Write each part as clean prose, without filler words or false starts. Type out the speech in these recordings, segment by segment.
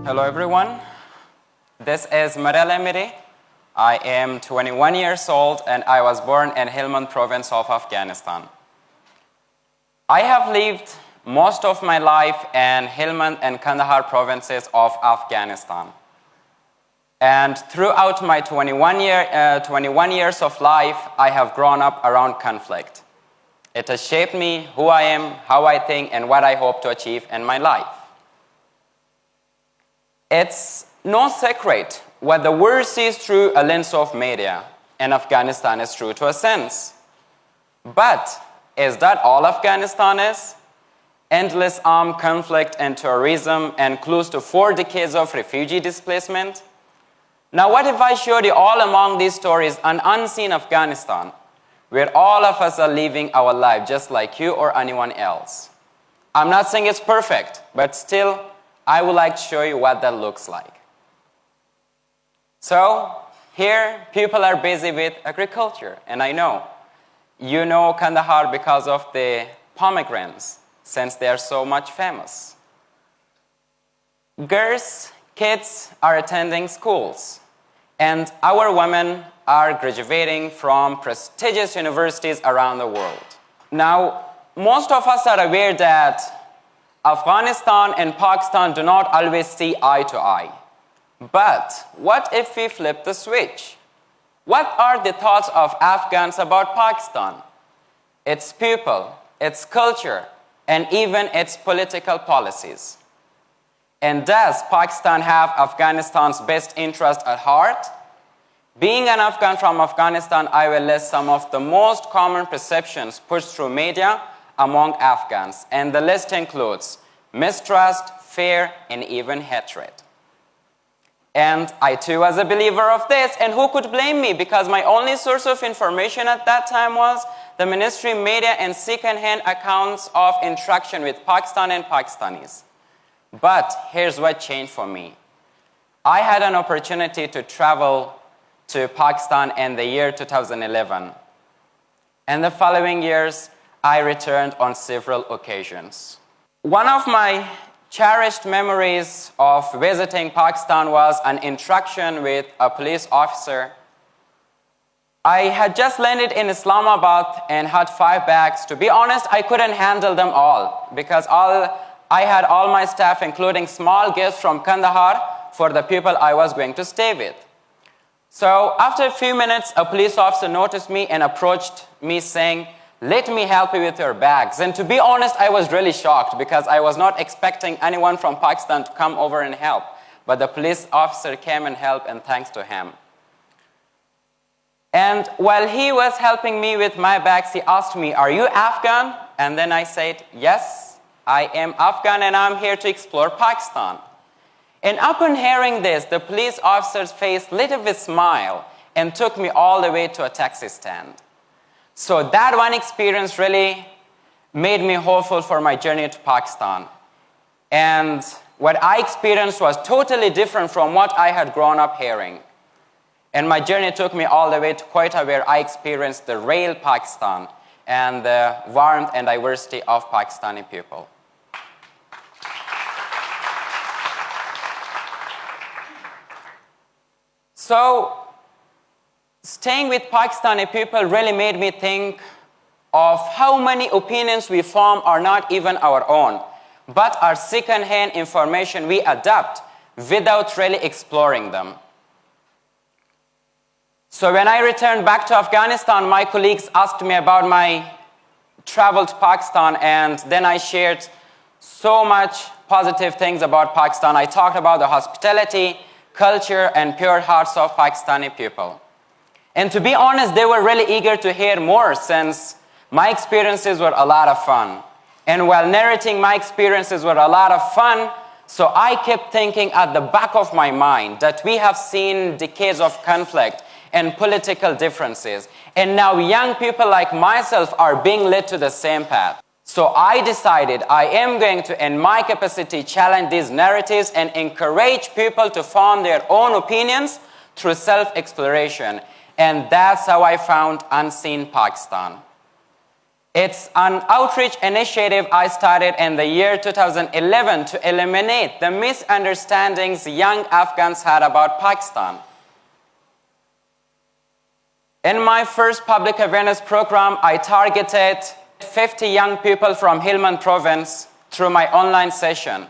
Hello everyone, this is Zameryally. I am 21 years old and I was born in Helmand province of Afghanistan. I have lived most of my life in Helmand and Kandahar provinces of Afghanistan. And throughout my 21 years of life, I have grown up around conflict. It has shaped me, who I am, how I think, and what I hope to achieve in my life. It's no secret what the world sees through a lens of media, and Afghanistan is true to a sense. But is that all Afghanistan is? Endless armed conflict and terrorism and close to 4 decades of refugee displacement? Now what if I showed you all among these stories an unseen Afghanistan, where all of us are living our life just like you or anyone else? I'm not saying it's perfect, but still, I would like to show you what that looks like. So, here, people are busy with agriculture, and I know. You know Kandahar because of the pomegranates, since they are so much famous. Girls, kids are attending schools, and our women are graduating from prestigious universities around the world. Now, most of us are aware that Afghanistan and Pakistan do not always see eye to eye. But what if we flip the switch? What are the thoughts of Afghans about Pakistan? Its people, its culture, and even its political policies. And does Pakistan have Afghanistan's best interest at heart? Being an Afghan from Afghanistan, I will list some of the most common perceptions pushed through media among Afghans, and the list includes mistrust, fear, and even hatred. And I too was a believer of this, and who could blame me, because my only source of information at that time was the ministry media and second-hand accounts of interaction with Pakistan and Pakistanis. But here's what changed for me. I had an opportunity to travel to Pakistan in the year 2011. And the following years, I returned on several occasions. One of my cherished memories of visiting Pakistan was an interaction with a police officer. I had just landed in Islamabad and had 5 bags. To be honest, I couldn't handle them all because I had all my staff, including small gifts from Kandahar, for the people I was going to stay with. So after a few minutes, a police officer noticed me and approached me saying, "Let me help you with your bags." And to be honest, I was really shocked because I was not expecting anyone from Pakistan to come over and help. But the police officer came and helped, and thanks to him. And while he was helping me with my bags, he asked me, "Are you Afghan?" And then I said, "Yes, I am Afghan and I'm here to explore Pakistan." And upon hearing this, the police officer's face lit up with a smile and took me all the way to a taxi stand. So that one experience really made me hopeful for my journey to Pakistan. And what I experienced was totally different from what I had grown up hearing. And my journey took me all the way to Quetta, where I experienced the real Pakistan and the warmth and diversity of Pakistani people. So, staying with Pakistani people really made me think of how many opinions we form are not even our own, but are second-hand information we adapt without really exploring them. So when I returned back to Afghanistan, my colleagues asked me about my travel to Pakistan, and then I shared so much positive things about Pakistan. I talked about the hospitality, culture, and pure hearts of Pakistani people. And to be honest, they were really eager to hear more since my experiences were a lot of fun. And while narrating my experiences were a lot of fun, so I kept thinking at the back of my mind that we have seen decades of conflict and political differences. And now young people like myself are being led to the same path. So I decided I am going to, in my capacity, challenge these narratives and encourage people to form their own opinions through self-exploration. And that's how I found Unseen Pakistan. It's an outreach initiative I started in the year 2011 to eliminate the misunderstandings young Afghans had about Pakistan. In my first public awareness program, I targeted 50 young people from Helmand province through my online session.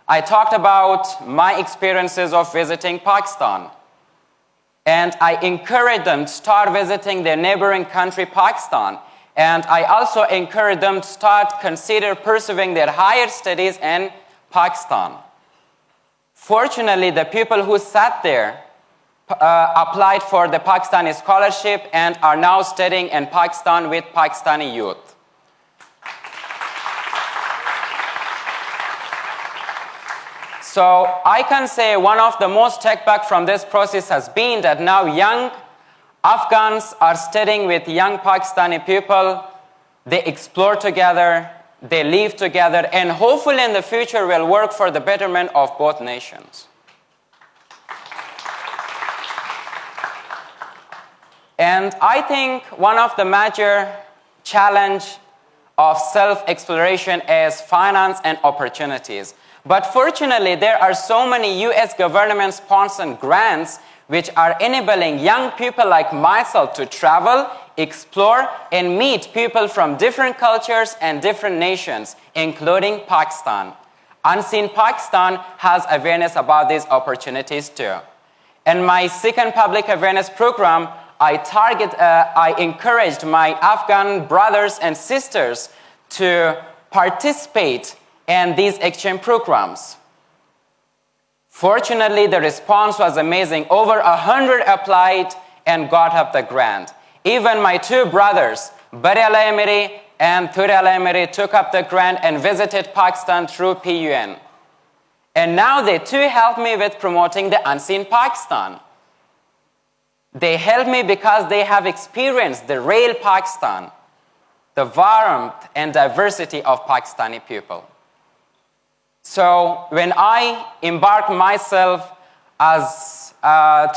I talked about my experiences of visiting Pakistan, and I encouraged them to start visiting their neighboring country, Pakistan. And I also encouraged them to consider pursuing their higher studies in Pakistan. Fortunately, the people who sat there applied for the Pakistani scholarship and are now studying in Pakistan with Pakistani youth. So I can say one of the most take back from this process has been that now young Afghans are studying with young Pakistani people. They explore together, they live together, and hopefully in the future will work for the betterment of both nations. And I think one of the major challenge of self-exploration is finance and opportunities. But fortunately, there are so many US government-sponsored grants which are enabling young people like myself to travel, explore, and meet people from different cultures and different nations, including Pakistan. Unseen Pakistan has awareness about these opportunities too. In my second public awareness program, I encouraged my Afghan brothers and sisters to participate in these exchange programs. Fortunately, the response was amazing. Over 100 applied and got up the grant. Even my two brothers, Bari Zameryally and Thuri Zameryally, took up the grant and visited Pakistan through PUN. And now they too help me with promoting the Unseen Pakistan. They help me because they have experienced the real Pakistan, the warmth and diversity of Pakistani people. So when I embarked myself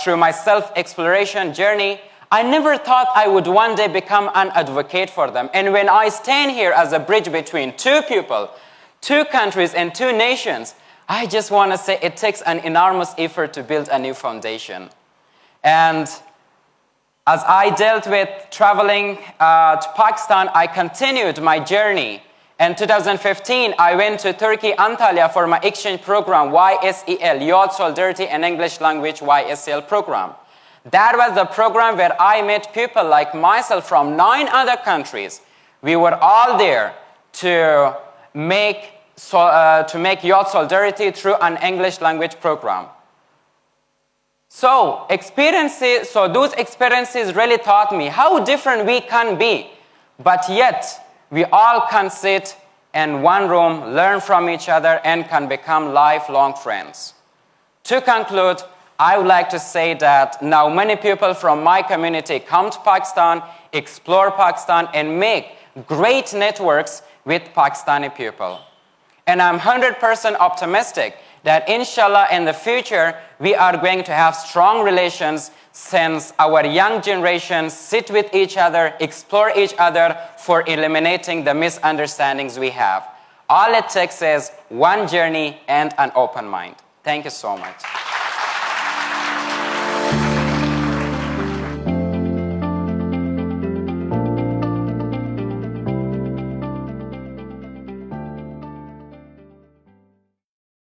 through my self-exploration journey, I never thought I would one day become an advocate for them. And when I stand here as a bridge between two people, two countries and two nations, I just want to say it takes an enormous effort to build a new foundation. And as I dealt with traveling to Pakistan, I continued my journey. In 2015, I went to Turkey, Antalya for my exchange program, YSEL, Youth Solidarity and English Language YSEL program. That was the program where I met people like myself from 9 other countries. We were all there to make Youth Solidarity through an English language program. So those experiences really taught me how different we can be, but yet we all can sit in one room, learn from each other, and can become lifelong friends. To conclude, I would like to say that now many people from my community come to Pakistan, explore Pakistan, and make great networks with Pakistani people. And I'm 100% optimistic that inshallah in the future we are going to have strong relations since our young generations sit with each other, explore each other for eliminating the misunderstandings we have. All it takes is one journey and an open mind. Thank you so much.